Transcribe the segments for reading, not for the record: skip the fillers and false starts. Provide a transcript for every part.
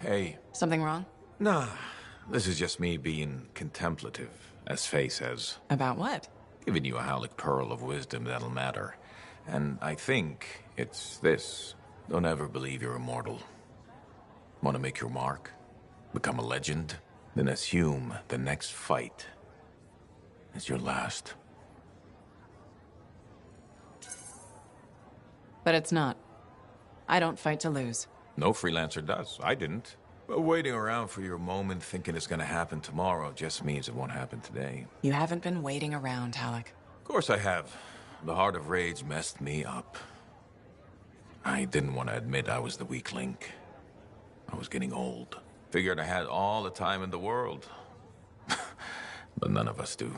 Hey. Something wrong? Nah, this is just me being contemplative, as Faye says. About what? Giving you a Howlick pearl of wisdom that'll matter. And I think it's this. Don't ever believe you're immortal. Want to make your mark? Become a legend? Then assume the next fight is your last. But it's not. I don't fight to lose. No freelancer does. I didn't. But waiting around for your moment thinking it's gonna happen tomorrow just means it won't happen today. You haven't been waiting around, Halleck. Of course I have. The Heart of Rage messed me up. I didn't want to admit I was the weak link. I was getting old. Figured I had all the time in the world. But none of us do.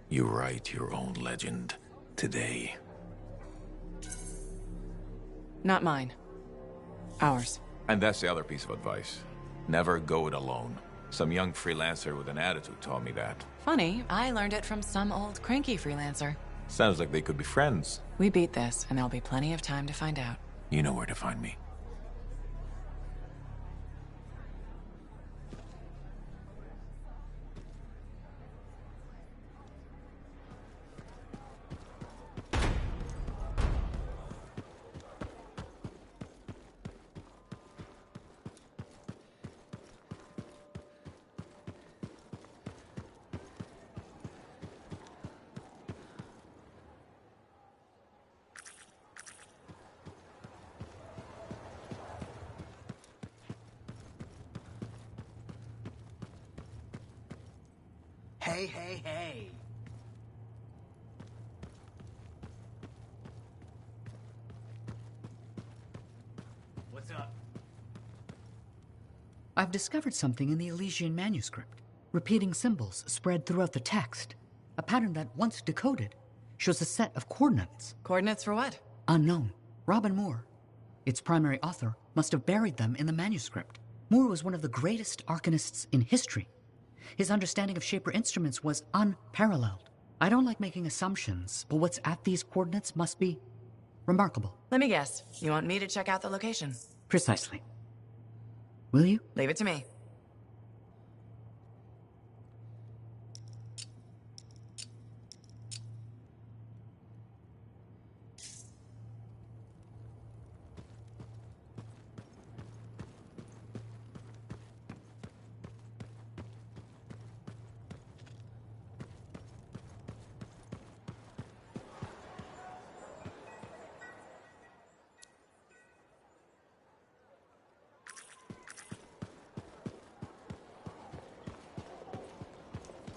You write your own legend today. Not mine. Ours. And that's the other piece of advice. Never go it alone. Some young freelancer with an attitude taught me that. Funny, I learned it from some old cranky freelancer. Sounds like they could be friends. We beat this, and there'll be plenty of time to find out. You know where to find me. Hey. What's up? I've discovered something in the Elysian manuscript. Repeating symbols spread throughout the text. A pattern that, once decoded, shows a set of coordinates. Coordinates for what? Unknown. Robin Moore, its primary author, must have buried them in the manuscript. Moore was one of the greatest arcanists in history. His understanding of Shaper instruments was unparalleled. I don't like making assumptions, but what's at these coordinates must be remarkable. Let me guess. You want me to check out the location? Precisely. Will you? Leave it to me.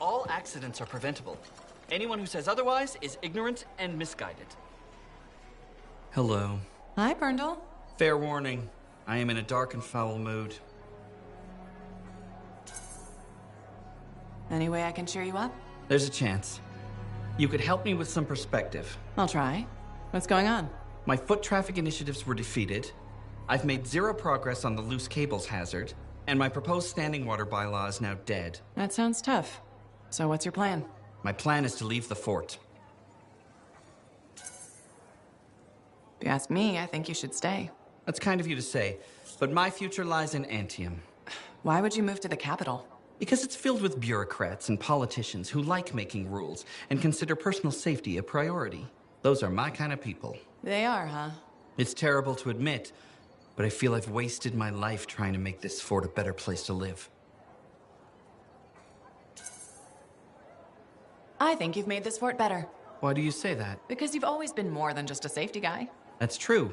All accidents are preventable. Anyone who says otherwise is ignorant and misguided. Hello. Hi, Berndl. Fair warning. I am in a dark and foul mood. Any way I can cheer you up? There's a chance. You could help me with some perspective. I'll try. What's going on? My foot traffic initiatives were defeated. I've made zero progress on the loose cables hazard, and my proposed standing water bylaw is now dead. That sounds tough. So what's your plan? My plan is to leave the fort. If you ask me, I think you should stay. That's kind of you to say, but my future lies in Anthem. Why would you move to the capital? Because it's filled with bureaucrats and politicians who like making rules and consider personal safety a priority. Those are my kind of people. They are, huh? It's terrible to admit, but I feel I've wasted my life trying to make this fort a better place to live. I think you've made this fort better. Why do you say that? Because you've always been more than just a safety guy. That's true.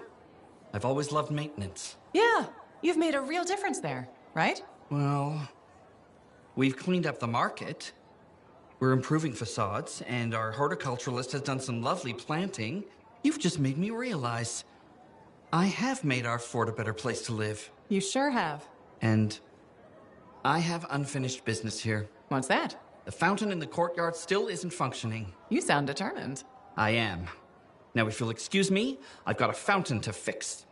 I've always loved maintenance. Yeah, you've made a real difference there, right? Well, we've cleaned up the market. We're improving facades, and our horticulturalist has done some lovely planting. You've just made me realize I have made our fort a better place to live. You sure have. And I have unfinished business here. What's that? The fountain in the courtyard still isn't functioning. You sound determined. I am. Now, if you'll excuse me, I've got a fountain to fix.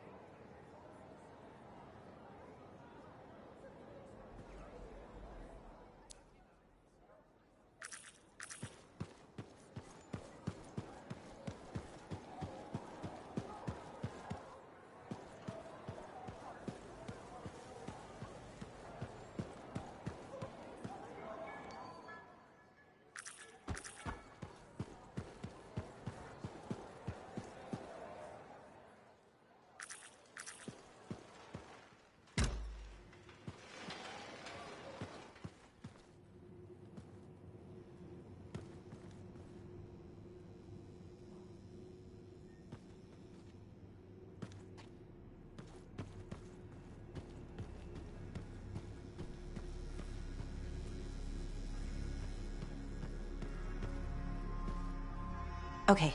Okay,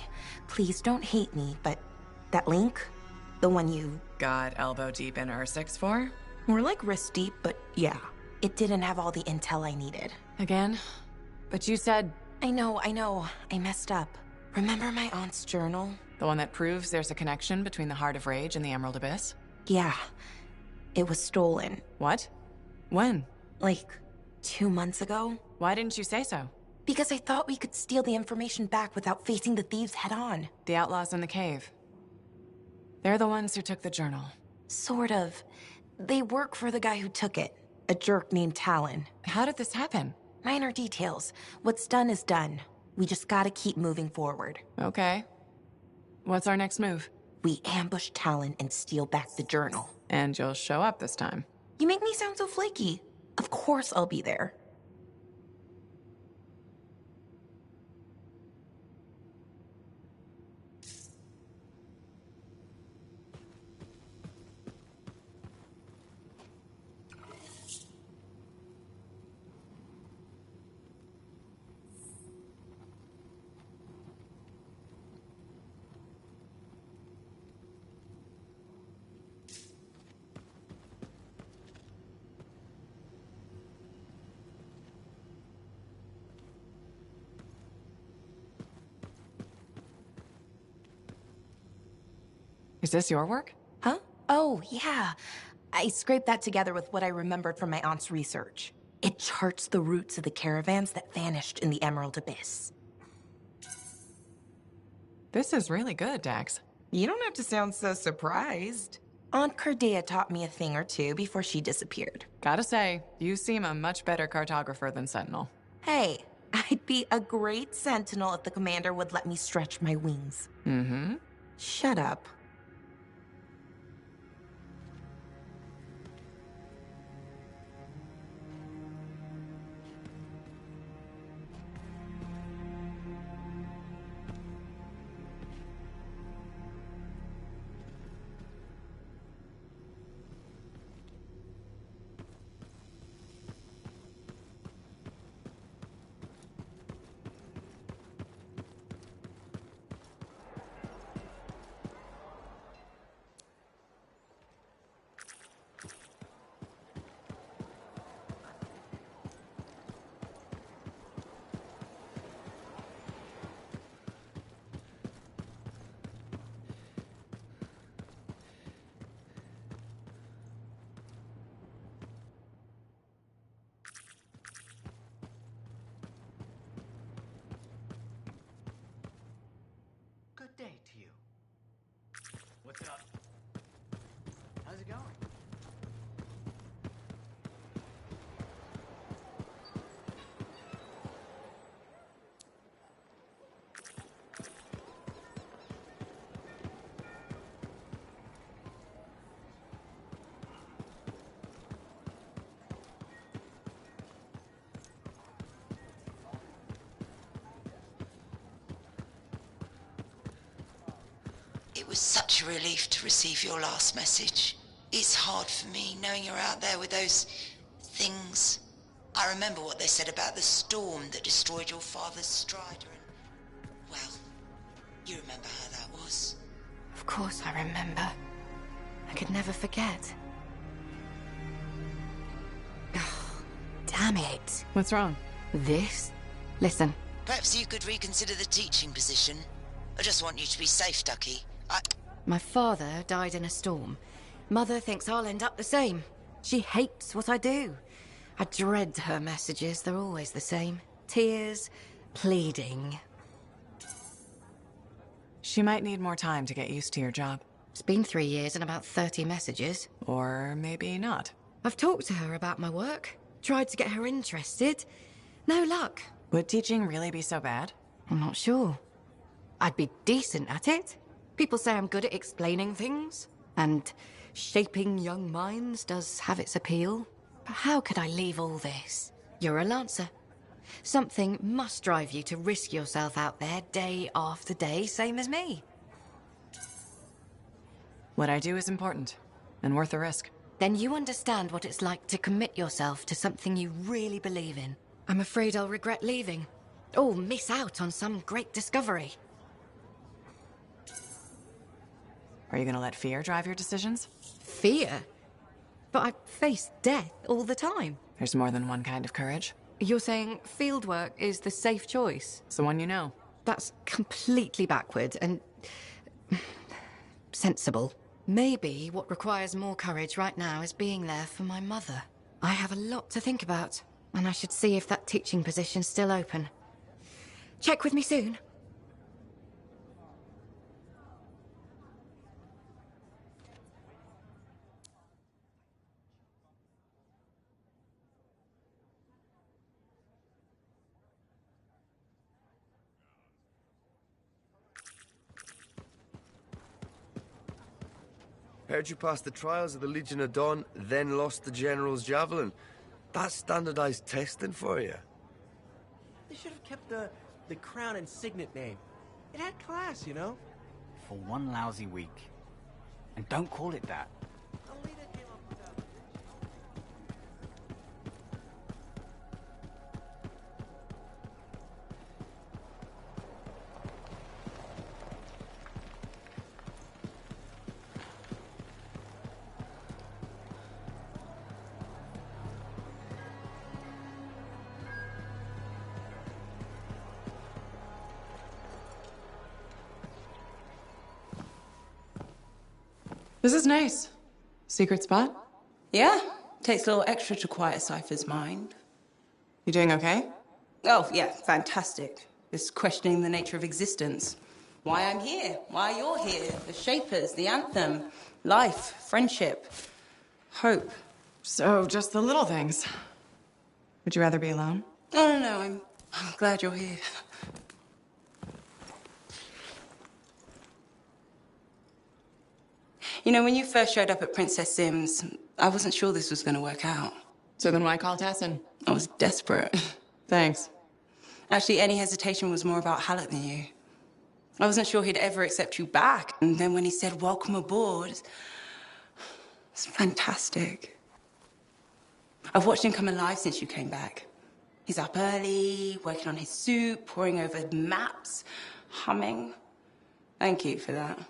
please don't hate me, but that link, the one you Got elbow deep in Ursix for? were like wrist deep, but yeah, it didn't have all the intel I needed. Again? But you said I know, I messed up. Remember my aunt's journal? the one that proves there's a connection between the Heart of Rage and the Emerald Abyss? Yeah, it was stolen. What? When? Like, 2 months ago? Why didn't you say so? Because I thought we could steal the information back without facing the thieves head on. The outlaws in the cave. They're the ones who took the journal. Sort of. They work for the guy who took it, a jerk named Talon. How did this happen? Minor details. What's done is done. We just gotta keep moving forward. Okay. What's our next move? We ambush Talon and steal back the journal. And you'll show up this time. You make me sound so flaky. Of course I'll be there. Is this your work? Huh? Oh, yeah. I scraped that together with what I remembered from my aunt's research. It charts the routes of the caravans that vanished in the Emerald Abyss. This is really good, Dax. You don't have to sound so surprised. Aunt Cordea taught me a thing or two before she disappeared. Gotta say, you seem a much better cartographer than Sentinel. Hey, I'd be a great sentinel if the commander would let me stretch my wings. Mm-hmm. Shut up. Good day to you. What's up? How's it going? It was such a relief to receive your last message. It's hard for me knowing you're out there with those things. I remember what they said about the storm that destroyed your father's Strider and... well, you remember how that was. Of course I remember. I could never forget. Oh, damn it. What's wrong? This? Listen. Perhaps you could reconsider the teaching position. I just want you to be safe, Ducky. My father died in a storm. Mother thinks I'll end up the same. She hates what I do. I dread her messages. They're always the same. Tears, pleading. She might need more time to get used to your job. It's been 3 years and about 30 messages. Or maybe not. I've talked to her about my work. Tried to get her interested. No luck. Would teaching really be so bad? I'm not sure. I'd be decent at it. People say I'm good at explaining things. And shaping young minds does have its appeal. But how could I leave all this? You're a Lancer. Something must drive you to risk yourself out there day after day, same as me. What I do is important, and worth the risk. Then you understand what it's like to commit yourself to something you really believe in. I'm afraid I'll regret leaving. Or miss out on some great discovery. Are you gonna let fear drive your decisions? Fear? But I face death all the time. There's more than one kind of courage. You're saying fieldwork is the safe choice? It's the one you know. That's completely backward and sensible. Maybe what requires more courage right now is being there for my mother. I have a lot to think about, and I should see if that teaching position's still open. Check with me soon. Heard you passed the trials of the Legion of Dawn, then lost the General's Javelin. That's standardized testing for you. They should have kept the crown and signet name. It had class, you know? For one lousy week. And don't call it that. A leader came up with that. This is nice. Secret spot? Yeah, takes a little extra to quiet Cypher's mind. You doing okay? Oh, yeah, fantastic. Just questioning the nature of existence. Why I'm here, why you're here, the Shapers, the Anthem, life, friendship, hope. So, just the little things. Would you rather be alone? Oh, no, I'm glad you're here. You know, when you first showed up at Princess Sim's, I wasn't sure this was going to work out. So then why call Tassin? I was desperate. Thanks. Actually, any hesitation was more about Halleck than you. I wasn't sure he'd ever accept you back. And then when he said, welcome aboard, it's fantastic. I've watched him come alive since you came back. He's up early, working on his suit, poring over maps, humming. Thank you for that.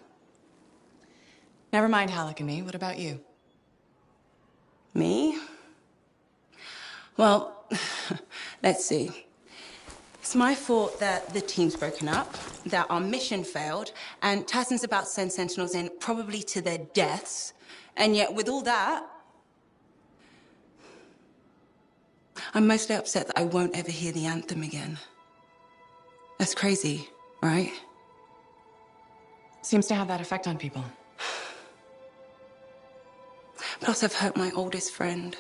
Never mind Halleck and me. What about you? Me? Well, let's see. It's my fault that the team's broken up, that our mission failed, and Tassin's about to send Sentinels in, probably to their deaths. And yet, with all that, I'm mostly upset that I won't ever hear the anthem again. That's crazy, right? Seems to have that effect on people. Plus, I've hurt my oldest friend.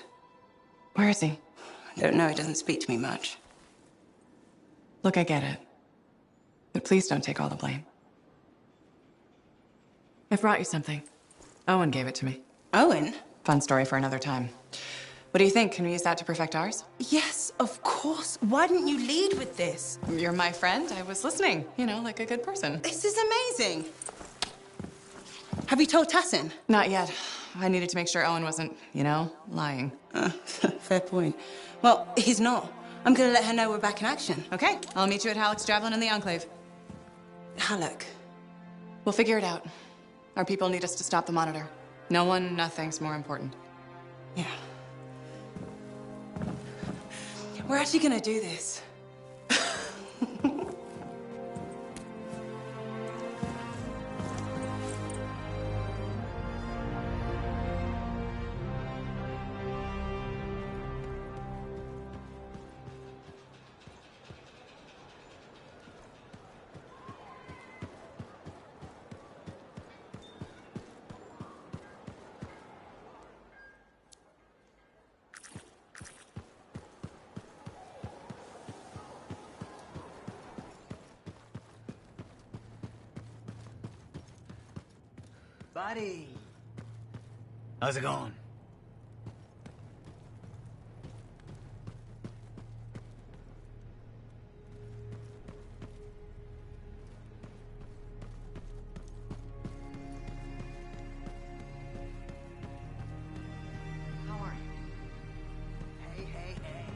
Where is he? I don't know, he doesn't speak to me much. Look, I get it. But please don't take all the blame. I brought you something. Owen gave it to me. Owen? Fun story for another time. What do you think? Can we use that to perfect ours? Yes, of course. Why didn't you lead with this? You're my friend. I was listening, you know, like a good person. This is amazing. Have you told Tassin? Not yet. I needed to make sure Owen wasn't, you know, lying. Fair point. Well, he's not. I'm gonna let her know we're back in action. Okay, I'll meet you at Halleck's Javelin in the Enclave. Halleck. We'll figure it out. Our people need us to stop the Monitor. No one, nothing's more important. Yeah. We're actually gonna do this. Buddy! How's it going? How are you? Hey, hey, hey.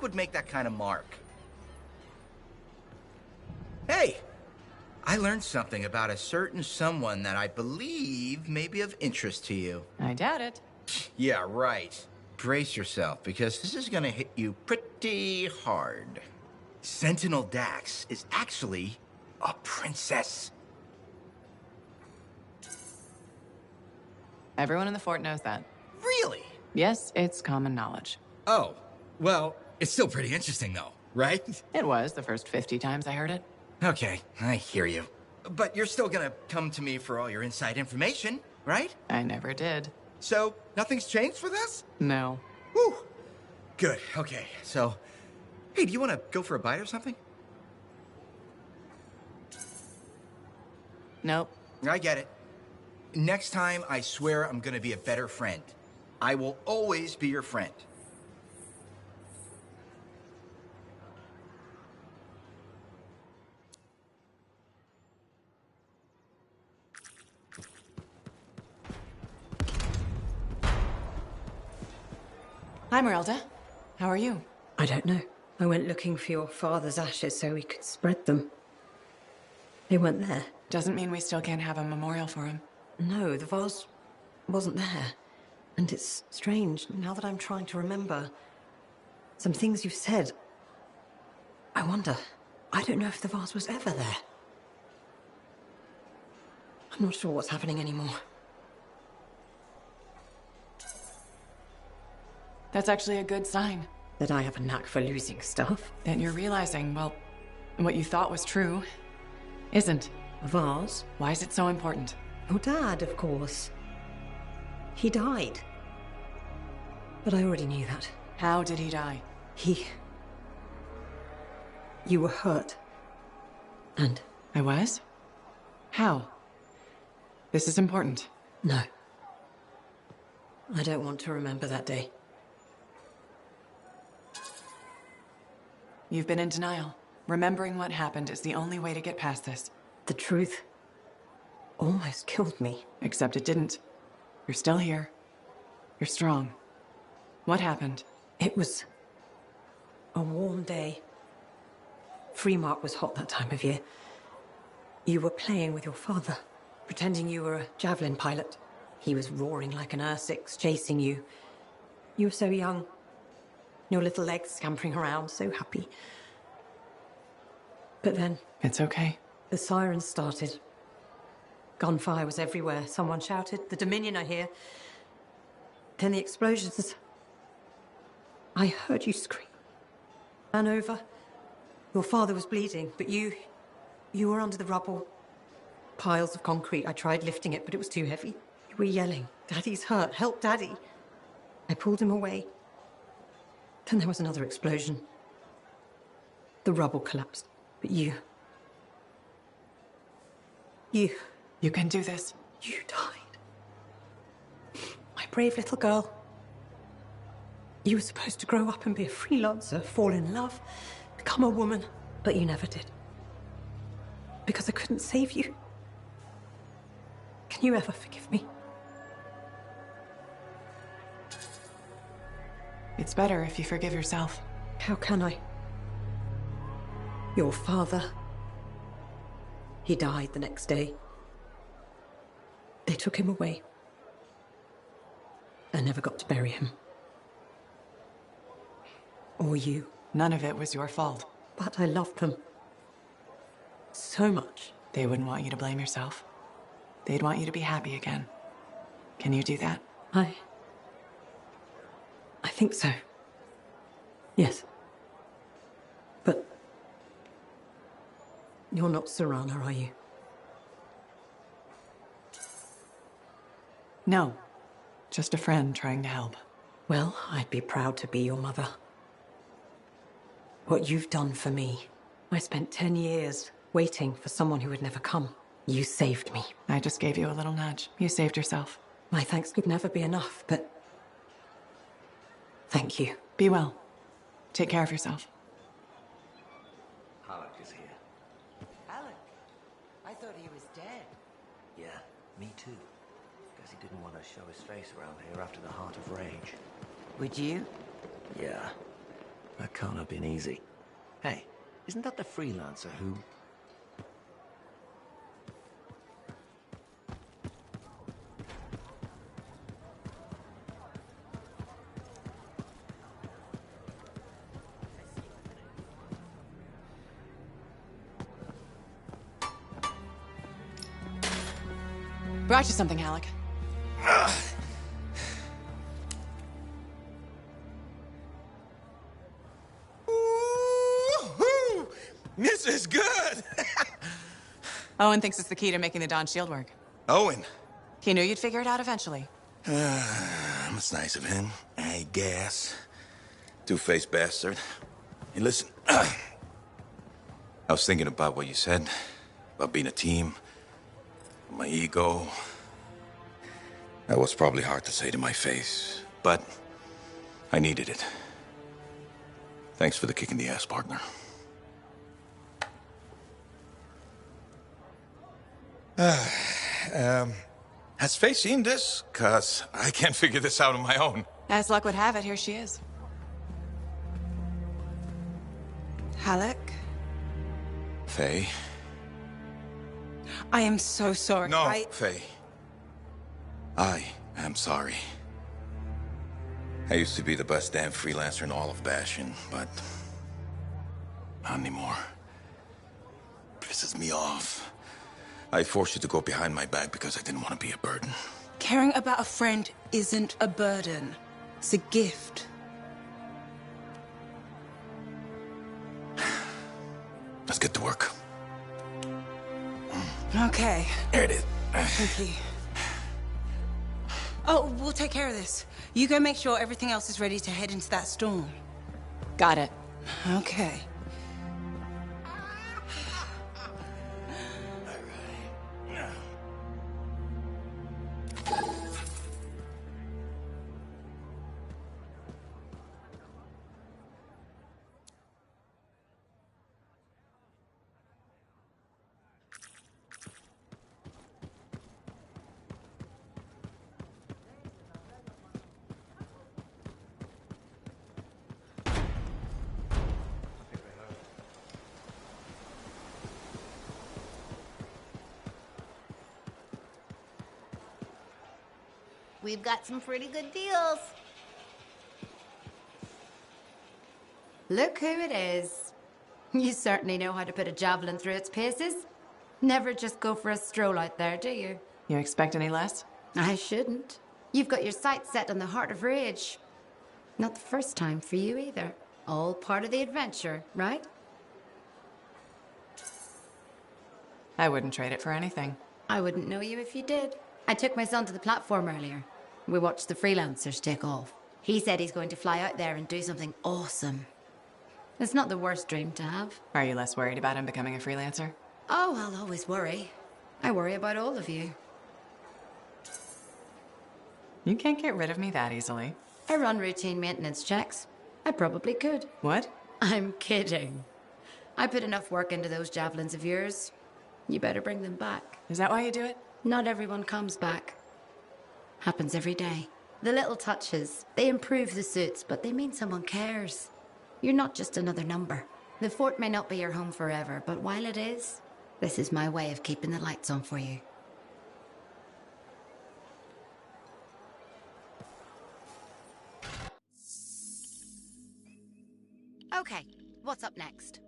think would make that kind of mark? Hey! I learned something about a certain someone that I believe may be of interest to you. I doubt it. Yeah, right. Brace yourself, because this is gonna hit you pretty hard. Sentinel Dax is actually a princess. Everyone in the fort knows that. Really? Yes, it's common knowledge. Oh, well, it's still pretty interesting though, right? It was the first 50 times I heard it. Okay, I hear you. But you're still gonna come to me for all your inside information, right? I never did. So, nothing's changed with us? No. Whew. Good, okay. So, hey, do you want to go for a bite or something? Nope. I get it. Next time, I swear I'm gonna be a better friend. I will always be your friend. Hi, Merelda. How are you? I don't know. I went looking for your father's ashes so we could spread them. They weren't there. Doesn't mean we still can't have a memorial for him. No, the vase wasn't there. And it's strange, now that I'm trying to remember some things you've said. I wonder, I don't know if the vase was ever there. I'm not sure what's happening anymore. That's actually a good sign. That I have a knack for losing stuff. That you're realizing, well, what you thought was true isn't. A vase? Why is it so important? Your dad, of course. He died. But I already knew that. How did he die? You were hurt. And? I was? How? This is important. No. I don't want to remember that day. You've been in denial. Remembering what happened is the only way to get past this. The truth almost killed me. Except it didn't. You're still here. You're strong. What happened? It was a warm day. Freemark was hot that time of year. You were playing with your father, pretending you were a javelin pilot. He was roaring like an Ursix, chasing you. You were so young. Your little legs scampering around, so happy. But then... It's okay. The sirens started. Gunfire was everywhere. Someone shouted, "The Dominion are here." Then the explosions. I heard you scream. Ran over. Your father was bleeding, but you were under the rubble. Piles of concrete. I tried lifting it, but it was too heavy. You were yelling, "Daddy's hurt, help Daddy." I pulled him away. Then there was another explosion. The rubble collapsed, but you... You can do this. You died. My brave little girl. You were supposed to grow up and be a freelancer, fall in love, become a woman, but you never did. Because I couldn't save you. Can you ever forgive me? It's better if you forgive yourself. How can I? Your father. He died the next day. They took him away. I never got to bury him. Or you. None of it was your fault. But I loved them. So much. They wouldn't want you to blame yourself. They'd want you to be happy again. Can you do that? I think so. Yes. But... You're not Serana, are you? No. Just a friend trying to help. Well, I'd be proud to be your mother. What you've done for me. I spent 10 years waiting for someone who would never come. You saved me. I just gave you a little nudge. You saved yourself. My thanks could never be enough, but... Thank you. Be well. Take care of yourself. Halleck is here. Halleck? I thought he was dead. Yeah, me too. Guess he didn't want to show his face around here after the Heart of Rage. Would you? Yeah. That can't have been easy. Hey, isn't that the freelancer who... Brought you something, Alec. Woo-hoo! This is good! Owen thinks it's the key to making the Dawn shield work. Owen. He knew you'd figure it out eventually. That's nice of him, I guess. Two-faced bastard. Hey, listen. I was thinking about what you said, about being a team, my ego. That was probably hard to say to my face, but I needed it. Thanks for the kick in the ass, partner. Has Faye seen this? 'Cause I can't figure this out on my own. As luck would have it, here she is. Alec? Faye? I am so sorry. No, Faye. I am sorry. I used to be the best damn freelancer in all of Bastion, but not anymore. Pisses me off. I forced you to go behind my back because I didn't want to be a burden. Caring about a friend isn't a burden. It's a gift. Let's get to work. Okay. There it is. Thank you. Oh, we'll take care of this. You go make sure everything else is ready to head into that storm. Got it. Okay. We've got some pretty good deals. Look who it is. You certainly know how to put a javelin through its paces. Never just go for a stroll out there, do you? You expect any less? I shouldn't. You've got your sights set on the Heart of Rage. Not the first time for you either. All part of the adventure, right? I wouldn't trade it for anything. I wouldn't know you if you did. I took my son to the platform earlier. We watched the freelancers take off. He said he's going to fly out there and do something awesome. It's not the worst dream to have. Are you less worried about him becoming a freelancer? Oh, I'll always worry. I worry about all of you. You can't get rid of me that easily. I run routine maintenance checks. I probably could. What? I'm kidding. I put enough work into those javelins of yours. You better bring them back. Is that why you do it? Not everyone comes back. Happens every day. The little touches, they improve the suits, but they mean someone cares. You're not just another number. The fort may not be your home forever, but while it is, this is my way of keeping the lights on for you. Okay, what's up next?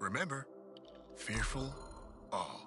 Remember, fearful awe.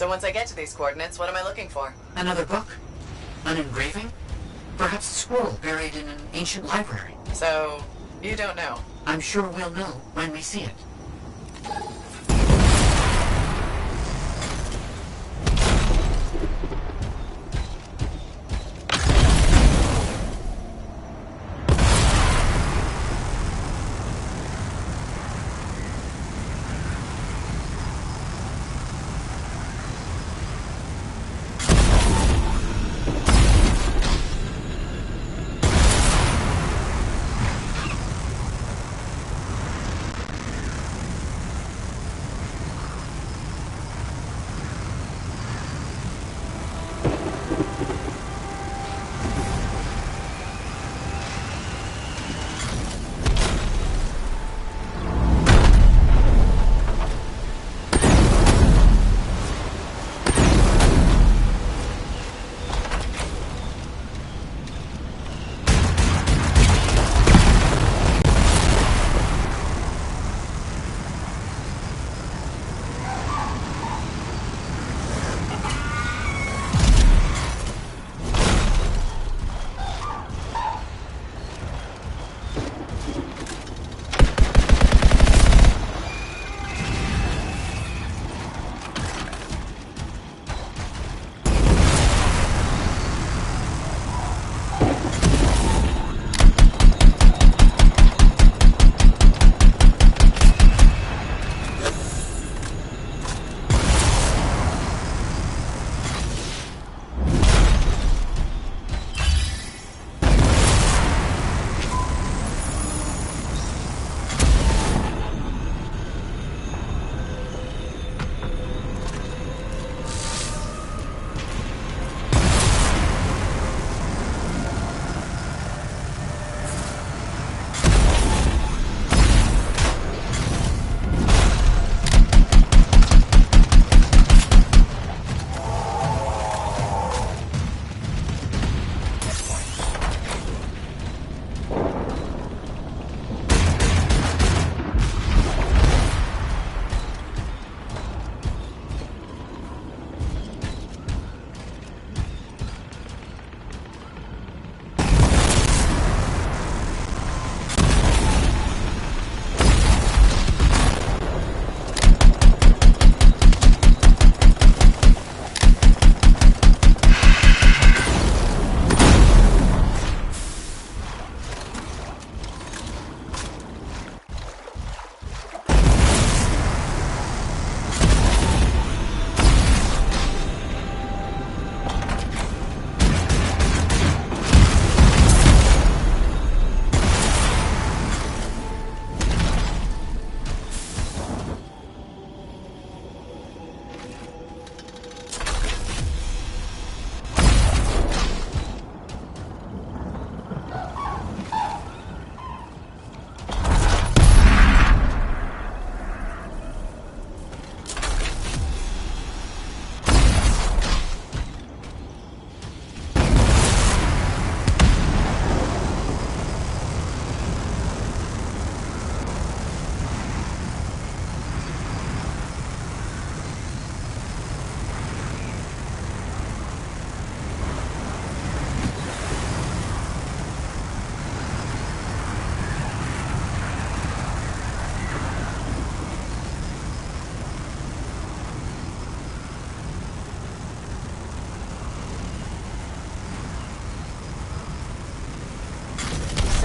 So once I get to these coordinates, what am I looking for? Another book? An engraving? Perhaps a scroll buried in an ancient library. So, you don't know? I'm sure we'll know when we see it.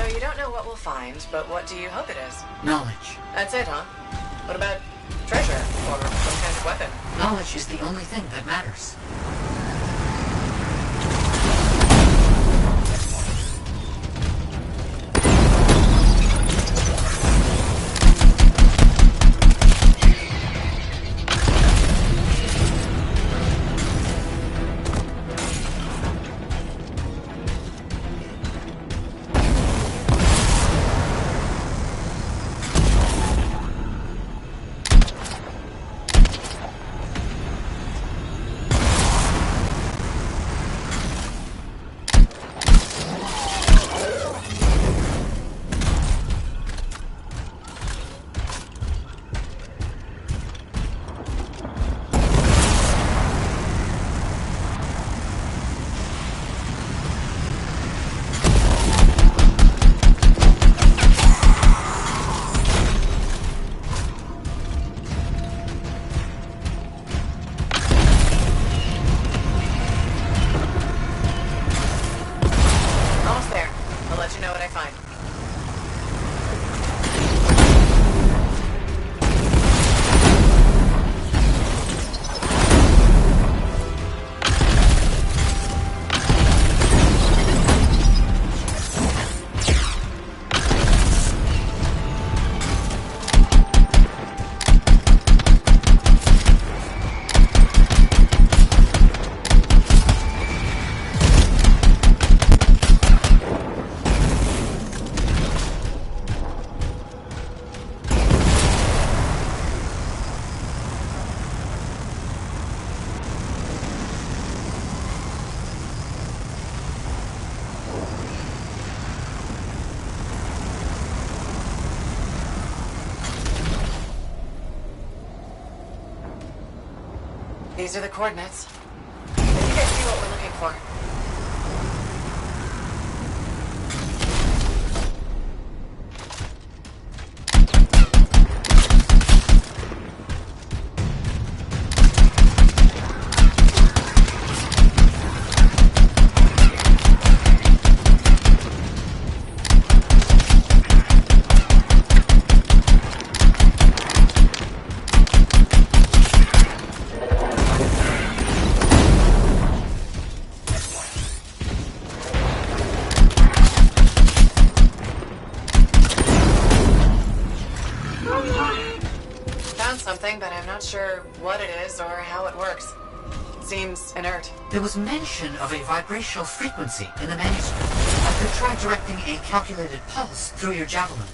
You don't know what we'll find, but what do you hope it is? Knowledge. That's it, huh? What about treasure or some kind of weapon? Knowledge is the only thing that matters. These are the coordinates. I think I see what we're looking for. Something, but I'm not sure what it is or how it works. It seems inert. There was mention of a vibrational frequency in the manuscript. I could try directing a calculated pulse through your javelin.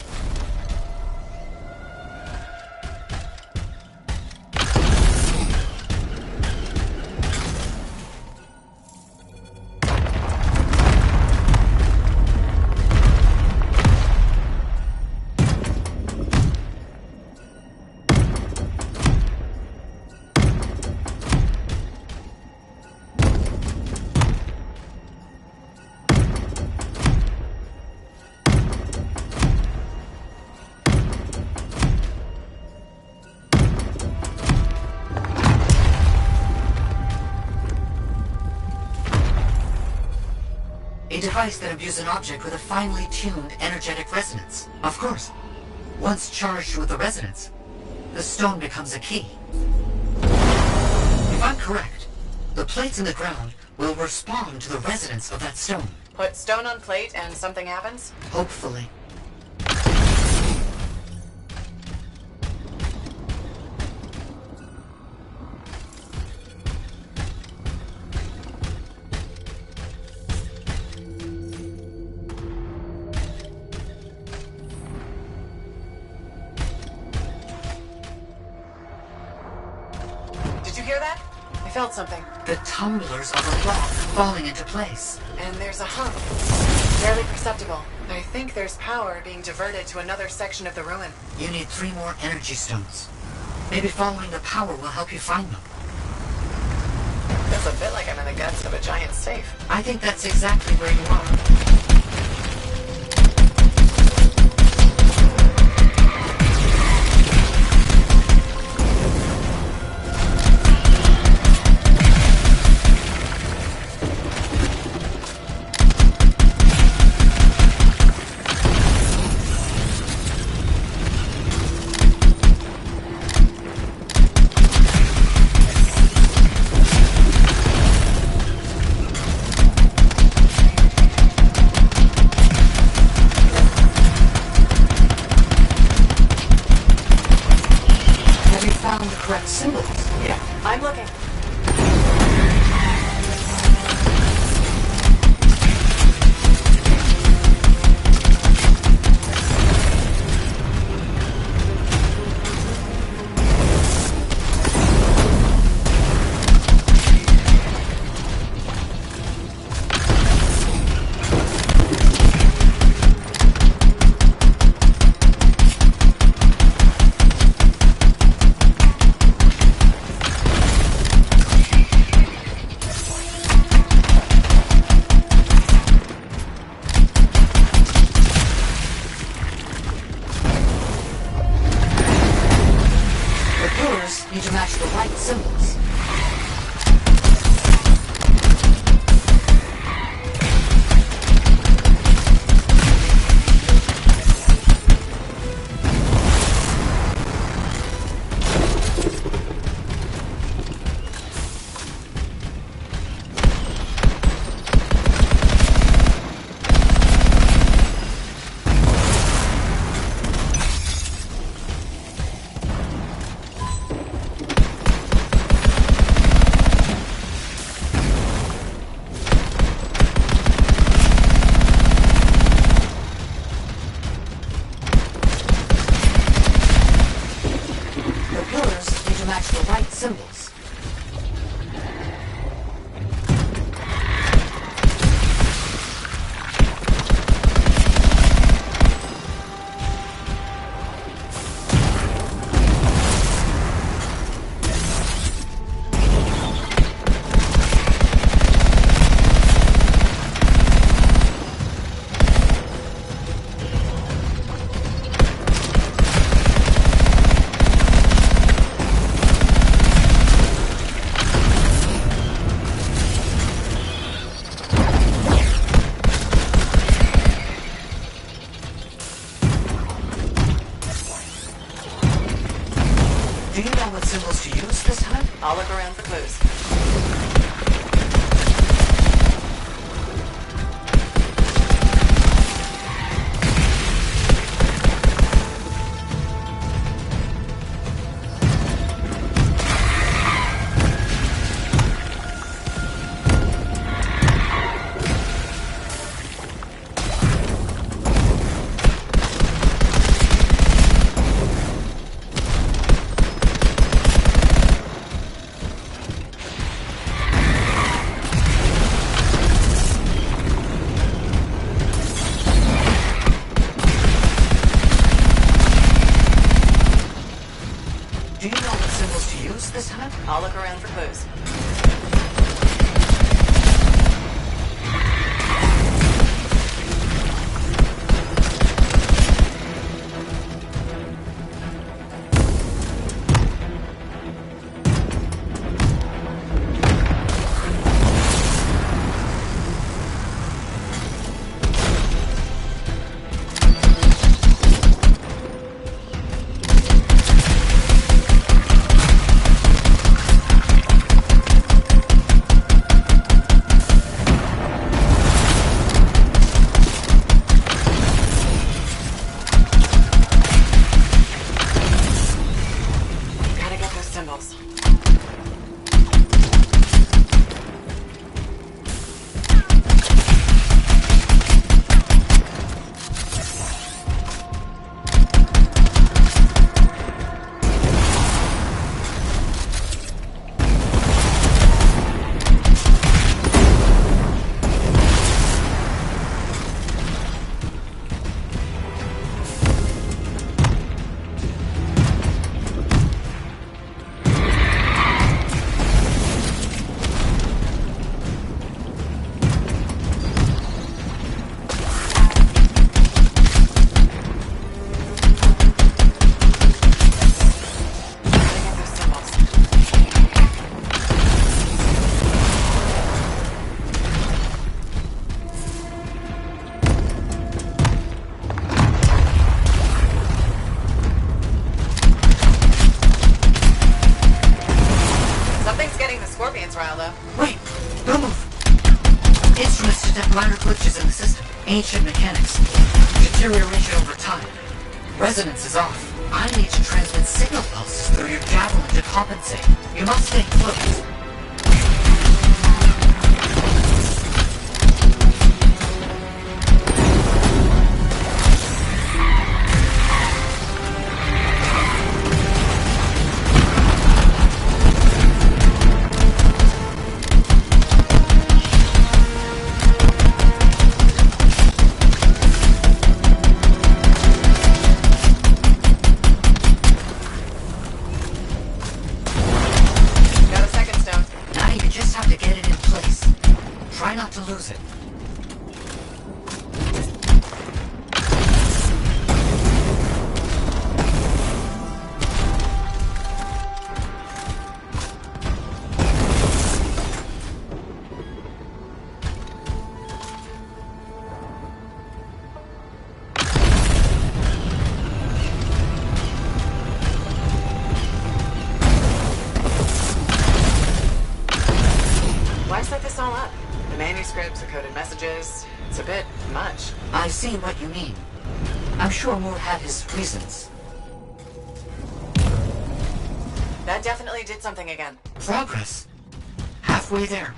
A device that imbues an object with a finely tuned energetic resonance. Of course. Once charged with the resonance, the stone becomes a key. If I'm correct, the plates in the ground will respond to the resonance of that stone. Put stone on plate and something happens? Hopefully. I felt something. The tumblers of a block falling into place. And there's a hum. Barely perceptible. I think there's power being diverted to another section of the ruin. You need 3 more energy stones. Maybe following the power will help you find them. Feels a bit like I'm in the guts of a giant safe. I think that's exactly where you are. I'm looking. Need to match the right symbols. Symbols. symbols to use this time? I'll look around for clues. Do you know what symbols to use this time? I'll look around for clues. Symbols. Scorpions riled up. Wait, don't move. Instruments detect minor glitches in the system. Ancient mechanics. Deterioration over time. Resonance is off. I need to transmit signal pulses through your javelin to compensate. You must stay close. Try not to lose it. Why set this all up? The manuscripts, the coded messages. It's a bit much. I see what you mean. I'm sure Moore had his reasons. That definitely did something again. Progress. Halfway there.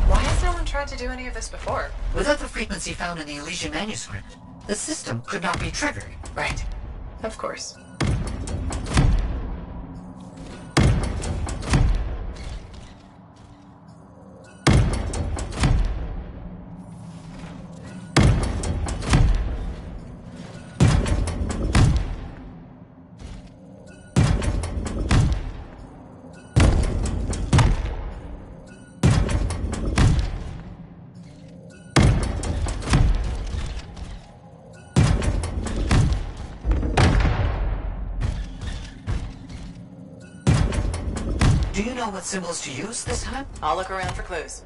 Why has no one tried to do any of this before? Without the frequency found in the Elysian manuscript, the system could not be triggered. Right. Of course. Do you know what symbols to use this time? I'll look around for clues.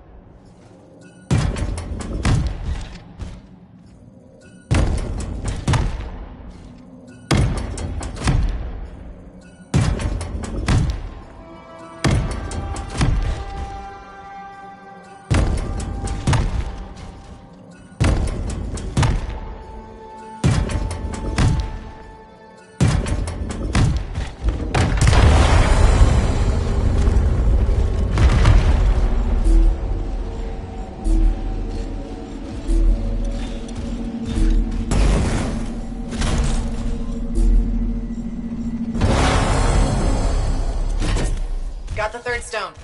Got the third stone.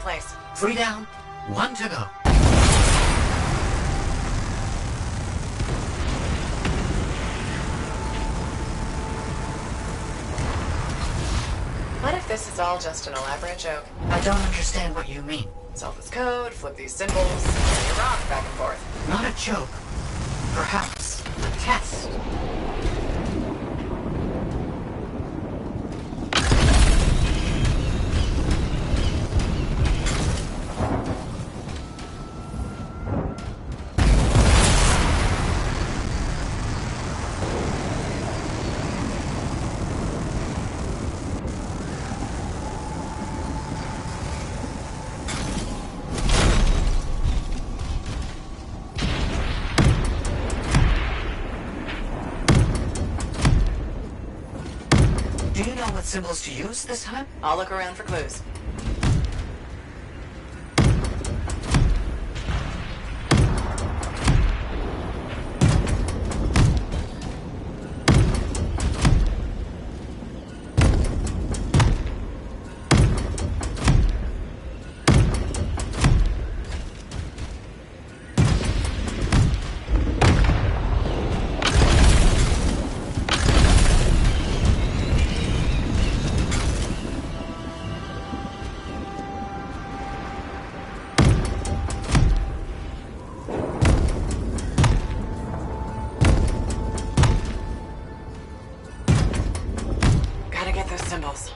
place. 3 down, 1 to go. What if this is all just an elaborate joke? I don't understand what you mean. Solve this code, flip these symbols, and you rock back and forth. Not a joke. Perhaps a test. Do you know what symbols to use this time? I'll look around for clues. Gotta get those symbols.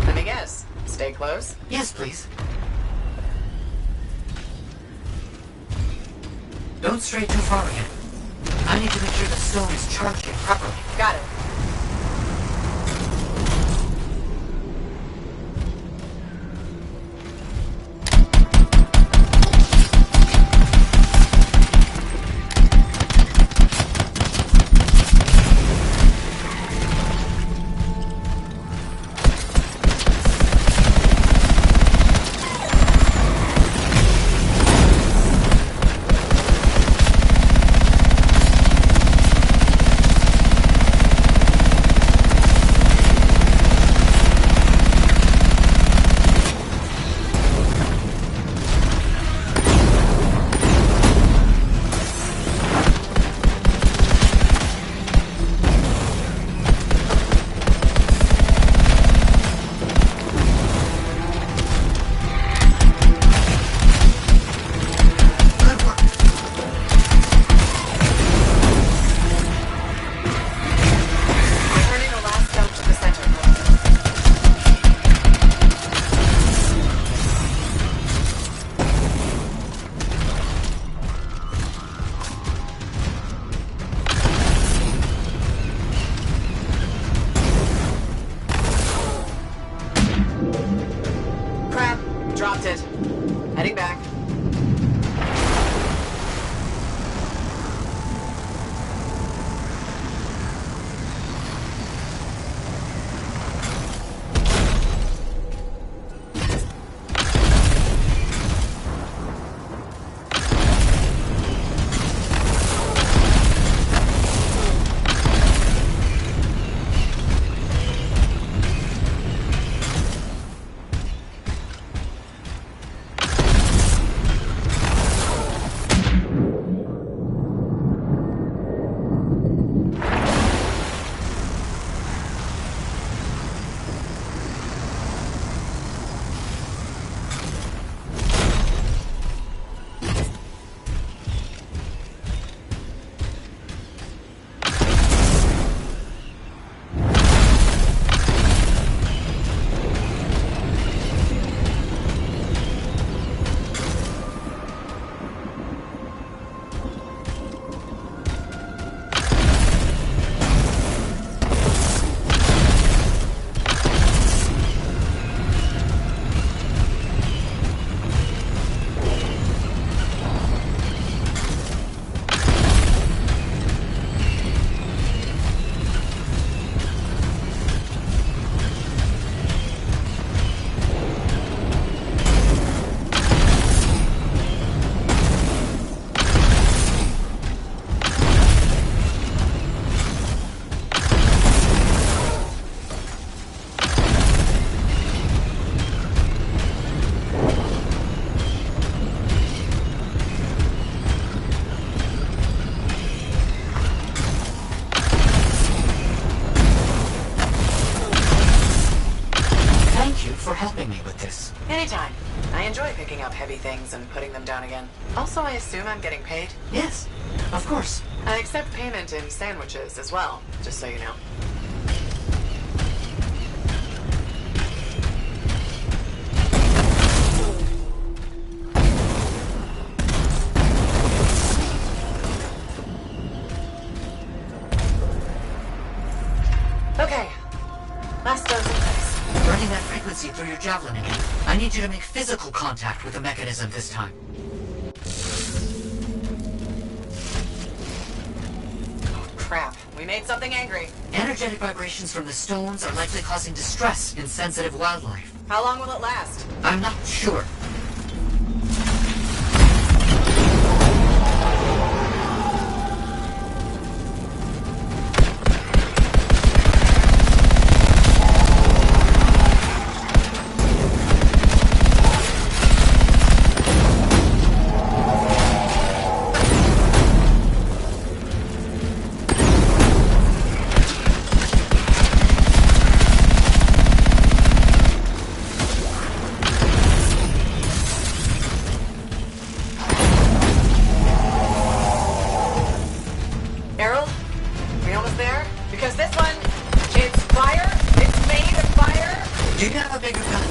Let me guess. Stay close? Yes, please. Don't stray too far again. I need to make sure the stone is charged properly. Got it. picking up heavy things and putting them down again. Also, I assume I'm getting paid? Yes, of course. I accept payment in sandwiches as well, just so you know. Okay. Last dose in place. Running that frequency through your javelin again. I need you to make physical contact with the mechanism this time. Oh, crap. We made something angry. Energetic vibrations from the stones are likely causing distress in sensitive wildlife. How long will it last? I'm not sure. Errol, we almost there? Because this one, it's fire. It's made of fire. Do you have a bigger gun?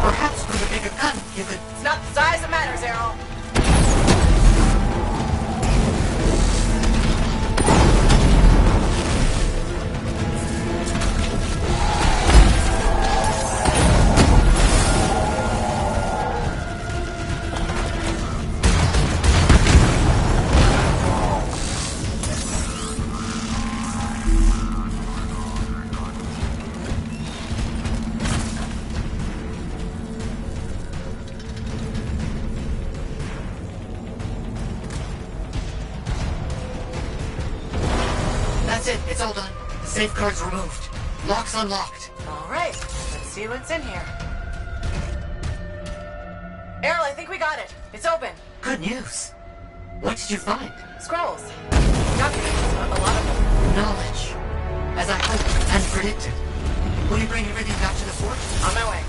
Perhaps with a bigger gun, you could... It's not the size that matters, Errol. That's it. It's all done. Safeguards removed. Locks unlocked. All right, let's see what's in here. Errol, I think we got it. It's open. Good news. What did you find? Scrolls. Documents. A lot of them. Knowledge. As I hoped and predicted. Will you bring everything back to the fort? On my way.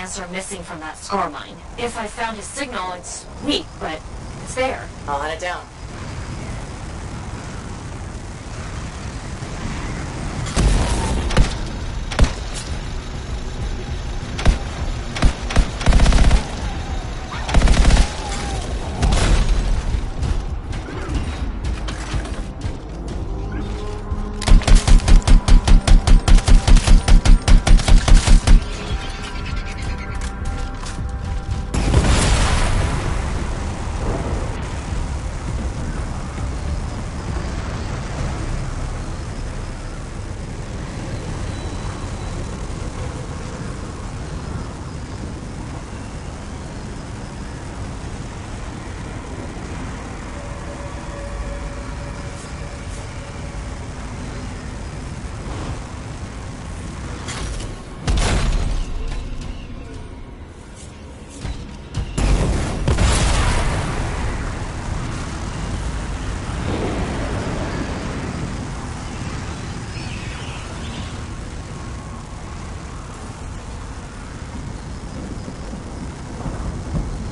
plans are missing from that score mine. If I found his signal, it's weak, but it's there. I'll hunt it down.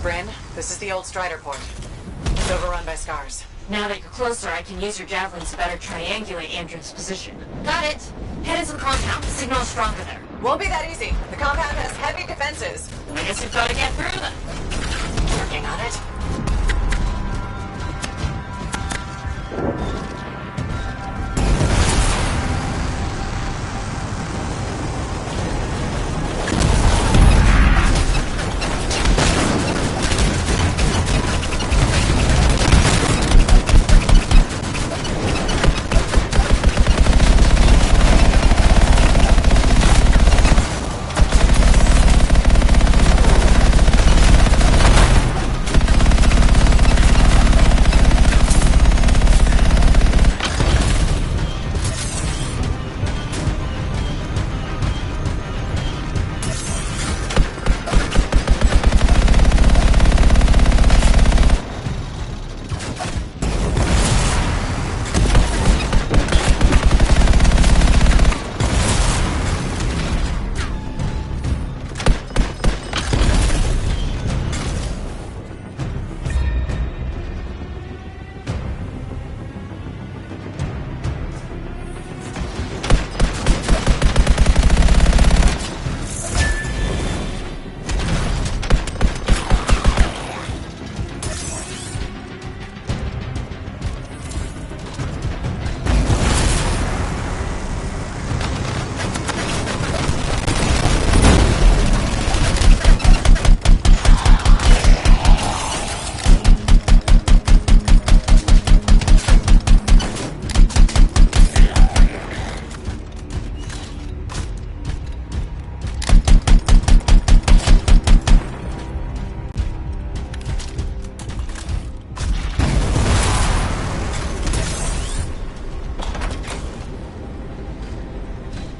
Bryn, this is the old Strider port. It's overrun by scars. Now that you're closer, I can use your javelins to better triangulate Andrew's position. Got it! Head into the compound. The signal is stronger there. Won't be that easy. The compound has heavy defenses. I guess we've got to get through them. Working on it.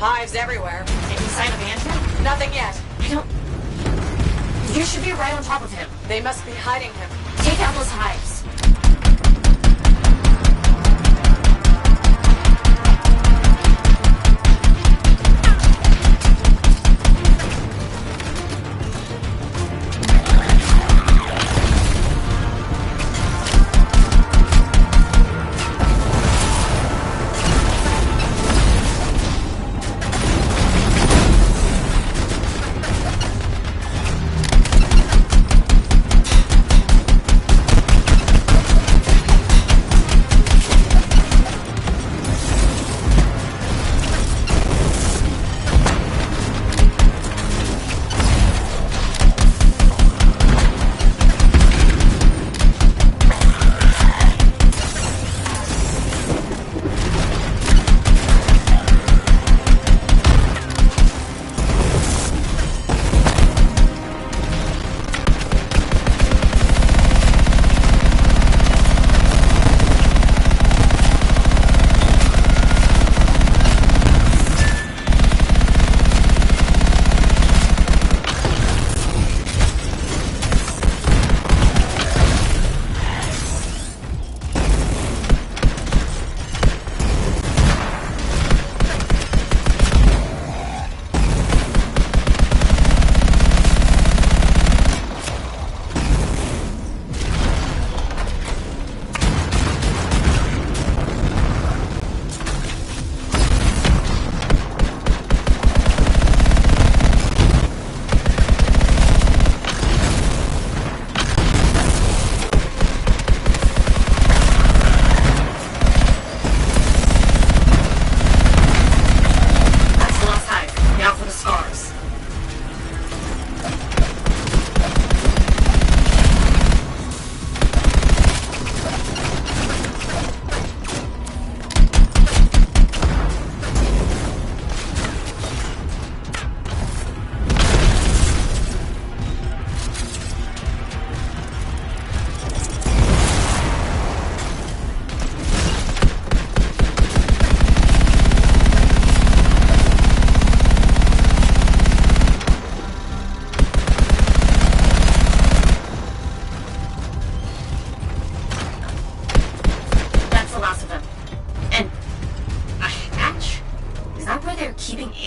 Hives everywhere. Any sign of Anthem? Nothing yet. I don't... You should be right on top of him. They must be hiding him. Take out those hives.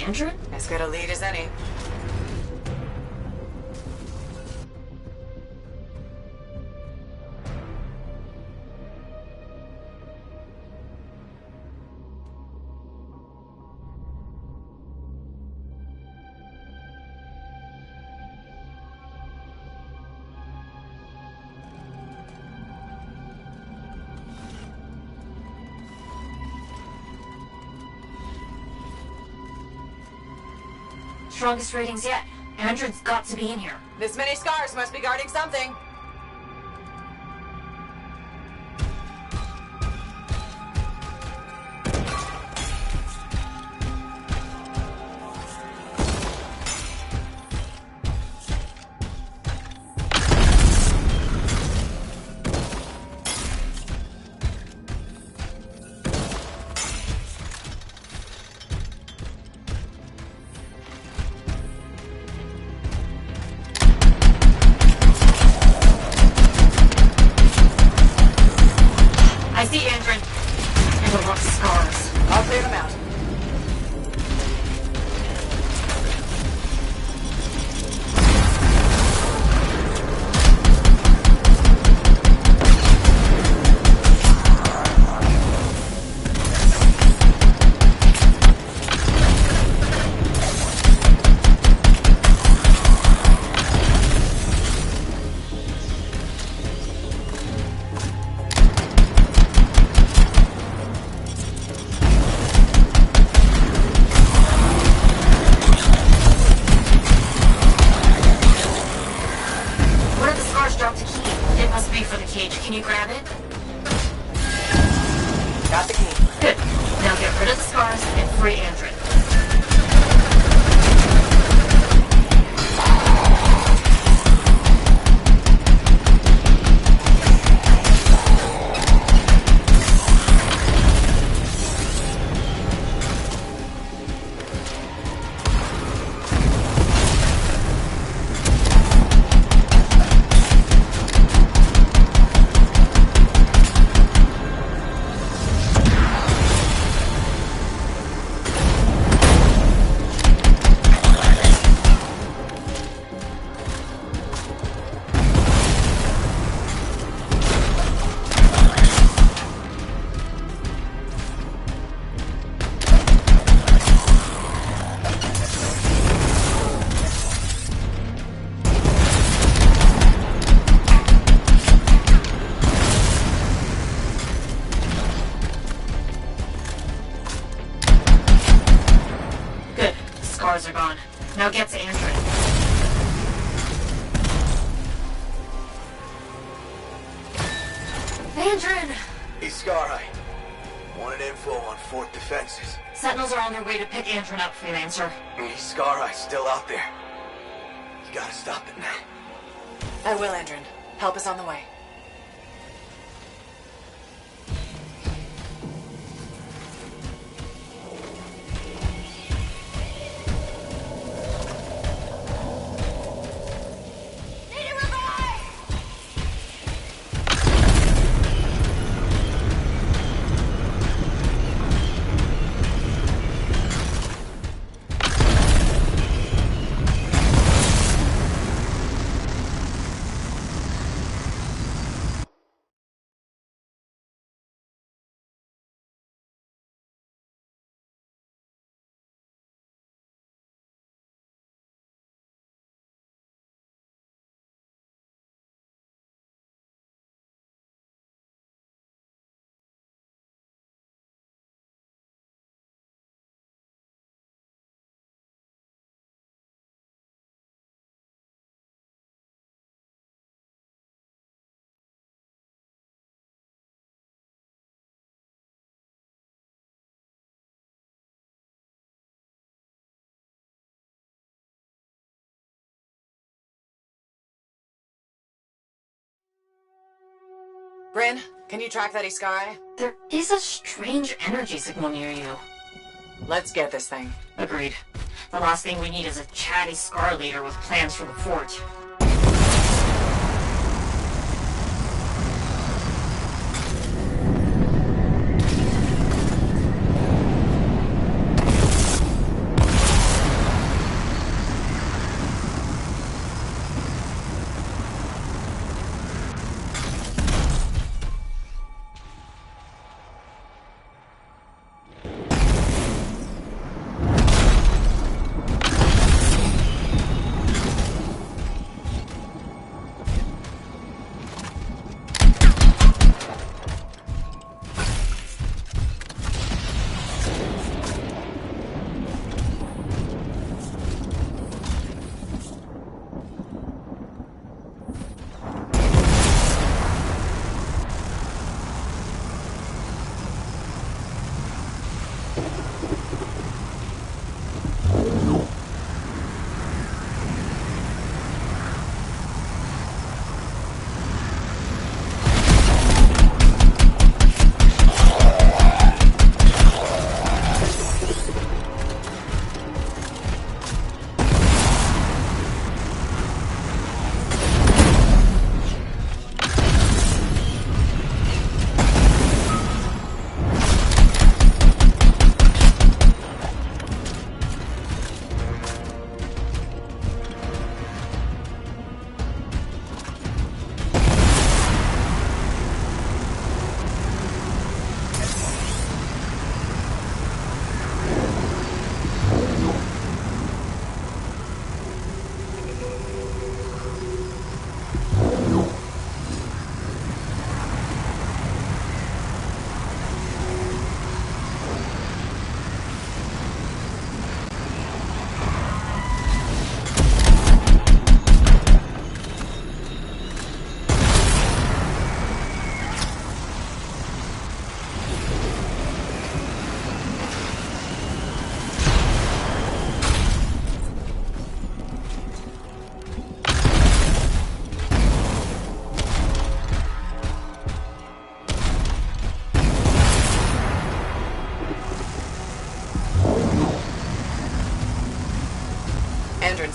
Andrew? As good a lead as any. Strongest ratings yet. Andrew's got to be in here. This many scars must be guarding something. I see Andrew. And a lot of scars. I'll clear them out. One of the scars dropped a key. It must be for the cage. Can you grab it? Got the key. Good. Now get rid of the scars and free Andrew. Good. The scars are gone. Now get to Andrew. Andrew! Hey, Scar Eye. Wanted info on Fort defenses. Sentinels are on their way to pick Andrew up, Freelancer. Hey, Scar Eye still out there. You gotta stop it now. I will, Andrew. Help is on the way. Bryn, can you track that Iskari? There is a strange energy signal near you. Let's get this thing. Agreed. The last thing we need is a chatty Scar leader with plans for the fort.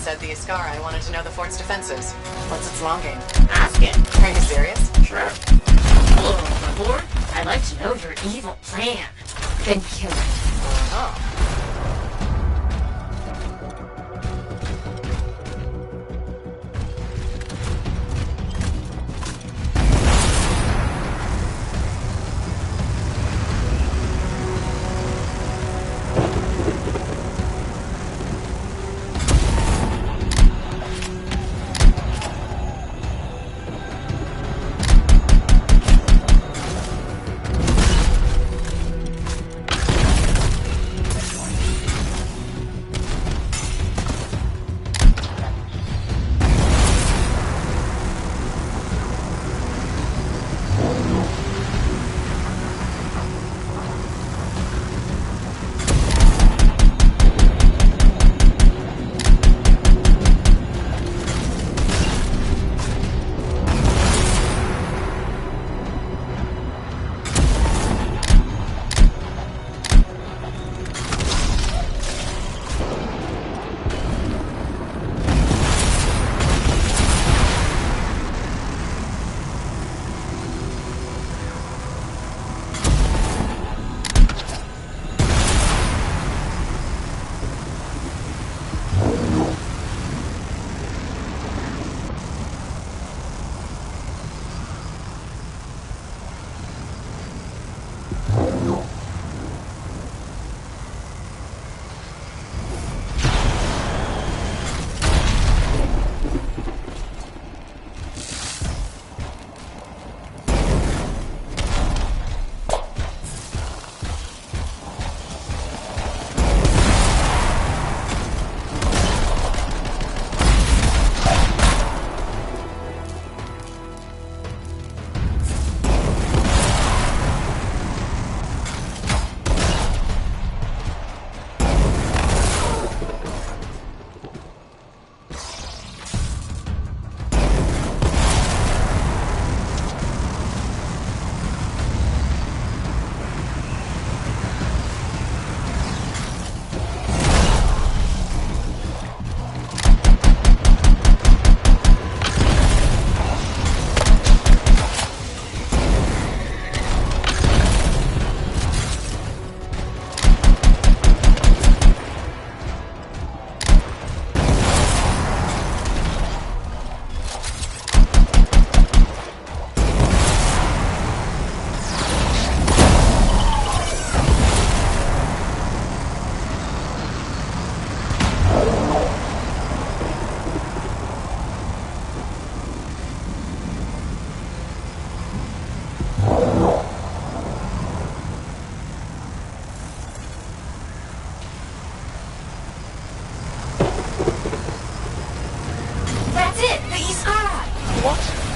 said the Iskari wanted to know the fort's defenses. What's its long game? Ask it. Are you serious? Sure. Hello, my lord. I'd like to know your evil plan. Then kill it. Oh.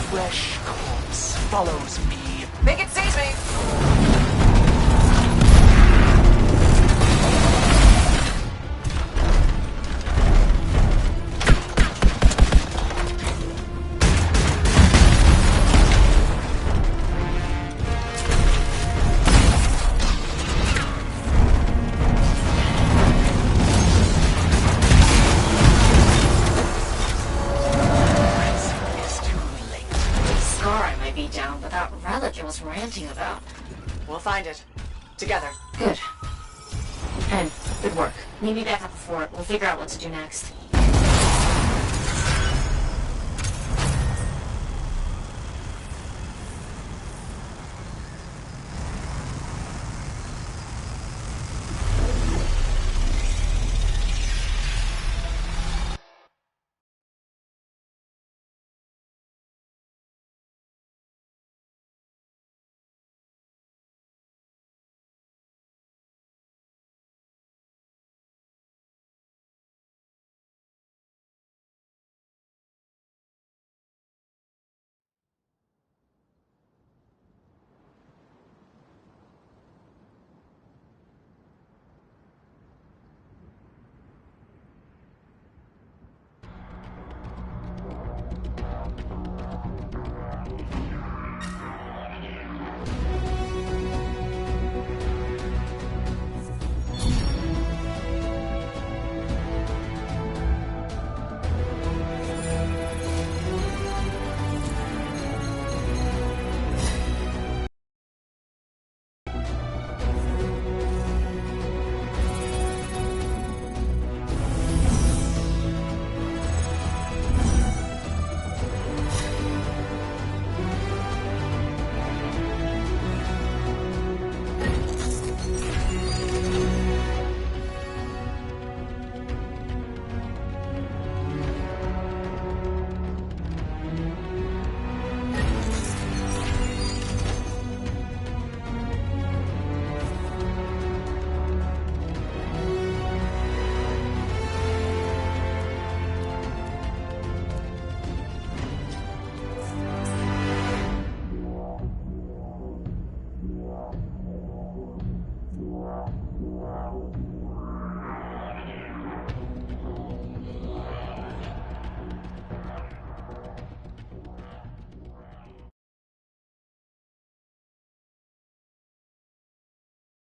fresh corpse follows me. Make it sees me. Down, but that relic it was ranting about. We'll find it. Together. Good. And good work. Meet me back at the fort. We'll figure out what to do next.